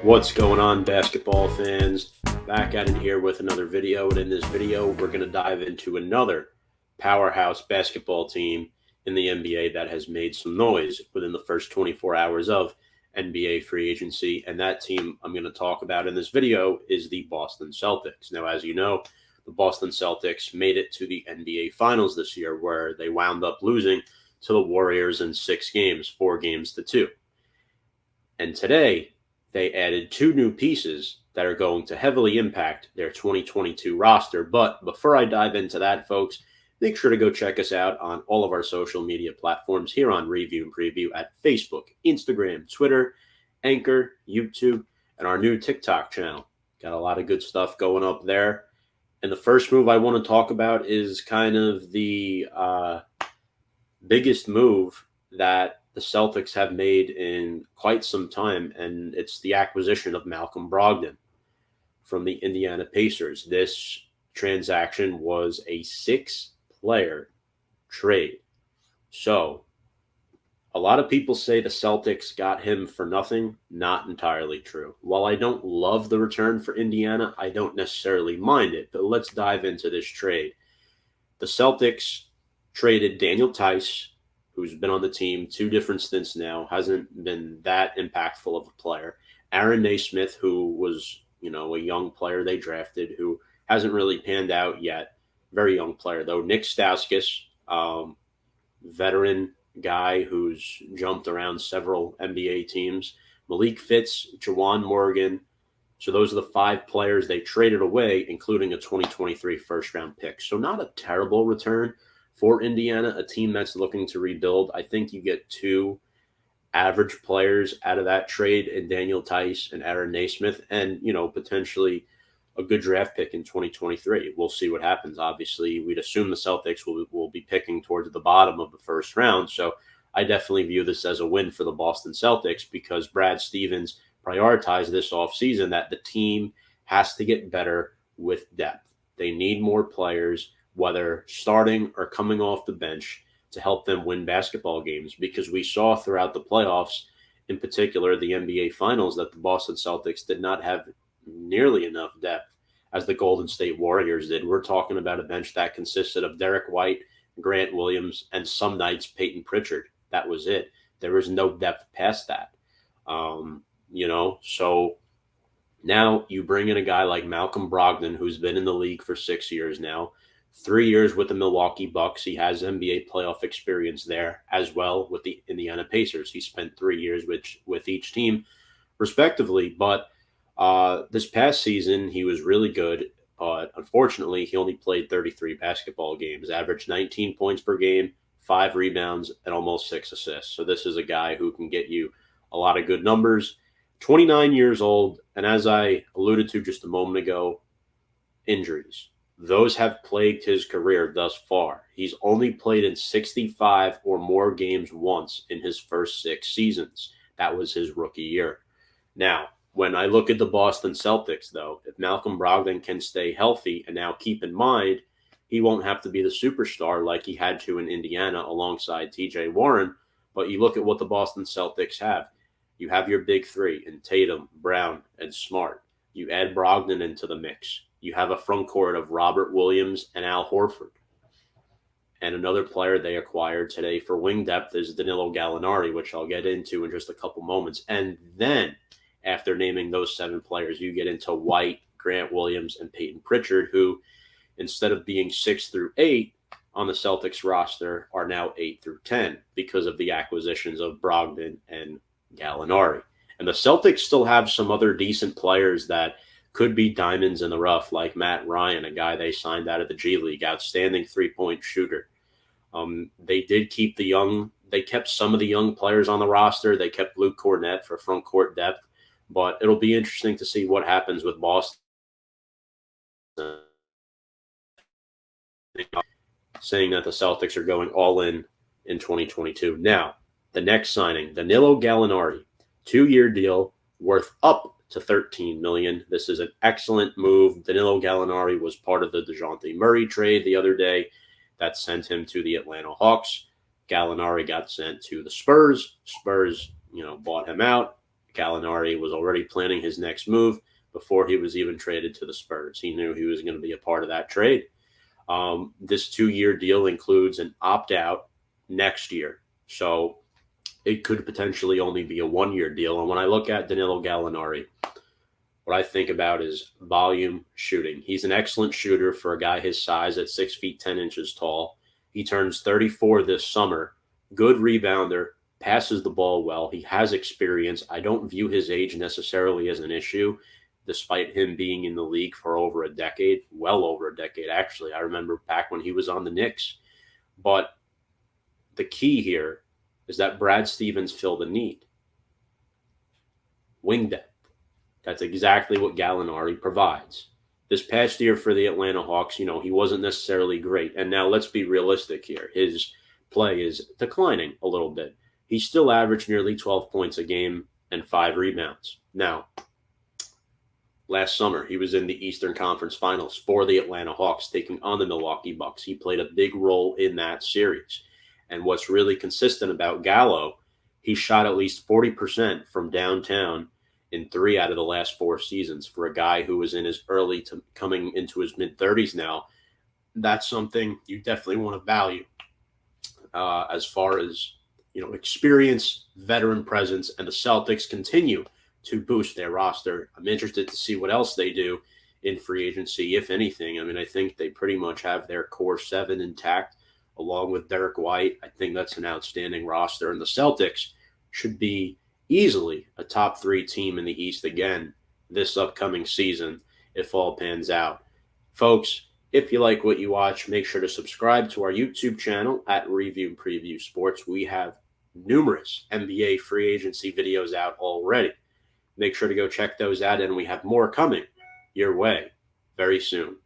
What's going on, basketball fans? Back at it here with another video. And in this video, we're going to dive into another powerhouse basketball team in the NBA that has made some noise within the first 24 hours of NBA free agency. And that team I'm going to talk about in this video is the Boston Celtics. Now, as you know, the Boston Celtics made it to the NBA Finals this year, where they wound up losing to the Warriors in 6 games, 4 games to 2. And today, they added 2 new pieces that are going to heavily impact their 2022 roster. But before I dive into that, folks, make sure to go check us out on all of our social media platforms here on Review and Preview at Facebook, Instagram, Twitter, Anchor, YouTube, and our new TikTok channel. Got a lot of good stuff going up there. And the first move I want to talk about is kind of the biggest move that the Celtics have made in quite some time, and it's the acquisition of Malcolm Brogdon from the Indiana Pacers. This transaction was a 6-player trade. So a lot of people say the Celtics got him for nothing. Not entirely true. While I don't love the return for Indiana, I don't necessarily mind it. But let's dive into this trade. The Celtics traded Daniel Tice, who's been on the team 2 different stints now, hasn't been that impactful of a player. Aaron Naismith, who was, a young player they drafted, who hasn't really panned out yet. Very young player, though. Nick Stauskas, veteran guy who's jumped around several NBA teams. Malik Fitz, Jawan Morgan. So those are the 5 players they traded away, including a 2023 first-round pick. So not a terrible return for Indiana, a team that's looking to rebuild. I think you get 2 average players out of that trade in Daniel Tice and Aaron Naismith, and, potentially a good draft pick in 2023. We'll see what happens. Obviously, we'd assume the Celtics will be picking towards the bottom of the first round. So I definitely view this as a win for the Boston Celtics, because Brad Stevens prioritized this offseason that the team has to get better with depth. They need more players, whether starting or coming off the bench, to help them win basketball games, because we saw throughout the playoffs, in particular the NBA Finals, that the Boston Celtics did not have nearly enough depth as the Golden State Warriors did. We're talking about a bench that consisted of Derek White, Grant Williams, and some nights Peyton Pritchard. That was it. There was no depth past that. So now you bring in a guy like Malcolm Brogdon, who's been in the league for 6 years now, 3 years with the Milwaukee Bucks. He has NBA playoff experience there, as well with the Indiana Pacers. He spent 3 years with each team, respectively. But this past season, he was really good. But unfortunately, he only played 33 basketball games, averaged 19 points per game, 5 rebounds, and almost 6 assists. So this is a guy who can get you a lot of good numbers. 29 years old, and as I alluded to just a moment ago, injuries. Those have plagued his career thus far. He's only played in 65 or more games once in his first 6 seasons. That was his rookie year. Now, when I look at the Boston Celtics, though, if Malcolm Brogdon can stay healthy, and now keep in mind, he won't have to be the superstar like he had to in Indiana alongside TJ Warren, but you look at what the Boston Celtics have. You have your big 3 in Tatum, Brown, and Smart. You add Brogdon into the mix. You have a front court of Robert Williams and Al Horford. And another player they acquired today for wing depth is Danilo Gallinari, which I'll get into in just a couple moments. And then, after naming those 7 players, you get into White, Grant Williams, and Peyton Pritchard, who, instead of being 6 through 8 on the Celtics roster, are now 8 through 10 because of the acquisitions of Brogdon and Gallinari. And the Celtics still have some other decent players that could be diamonds in the rough, like Matt Ryan, a guy they signed out of the G League, outstanding 3-point shooter. They kept some of the young players on the roster. They kept Luke Cornett for front court depth, but it'll be interesting to see what happens with Boston, saying that the Celtics are going all in 2022. Now, the next signing, Danilo Gallinari, 2-year deal worth up to $13 million. This is an excellent move. Danilo Gallinari was part of the DeJounte Murray trade the other day that sent him to the Atlanta Hawks. Gallinari got sent to the Spurs. Spurs, bought him out, Gallinari was already planning his next move before he was even traded to the Spurs. He knew he was going to be a part of that trade. This 2-year deal includes an opt-out next year. So it could potentially only be a 1-year deal. And when I look at Danilo Gallinari, what I think about is volume shooting. He's an excellent shooter for a guy his size at 6 feet 10 inches tall. He turns 34 this summer. Good rebounder, passes the ball well. He has experience. I don't view his age necessarily as an issue, despite him being in the league for over a decade, well over a decade, actually. I remember back when he was on the Knicks. But the key here is that Brad Stevens filled a need. Wing depth. That's exactly what Gallinari provides. This past year for the Atlanta Hawks, he wasn't necessarily great. And now let's be realistic here. His play is declining a little bit. He still averaged nearly 12 points a game and 5 rebounds. Now, last summer, he was in the Eastern Conference Finals for the Atlanta Hawks, taking on the Milwaukee Bucks. He played a big role in that series. And what's really consistent about Gallo, he shot at least 40% from downtown in 3 out of the last 4 seasons. For a guy who was in his early to coming into his mid-30s now, that's something you definitely want to value as far as experience, veteran presence, and the Celtics continue to boost their roster. I'm interested to see what else they do in free agency, if anything. I mean, I think they pretty much have their core 7 intact, along with Derek White. I think that's an outstanding roster, and the Celtics should be easily a top 3 team in the East again this upcoming season if all pans out. Folks, if you like what you watch, make sure to subscribe to our YouTube channel at Review Preview Sports. We have numerous NBA free agency videos out already. Make sure to go check those out, and we have more coming your way very soon.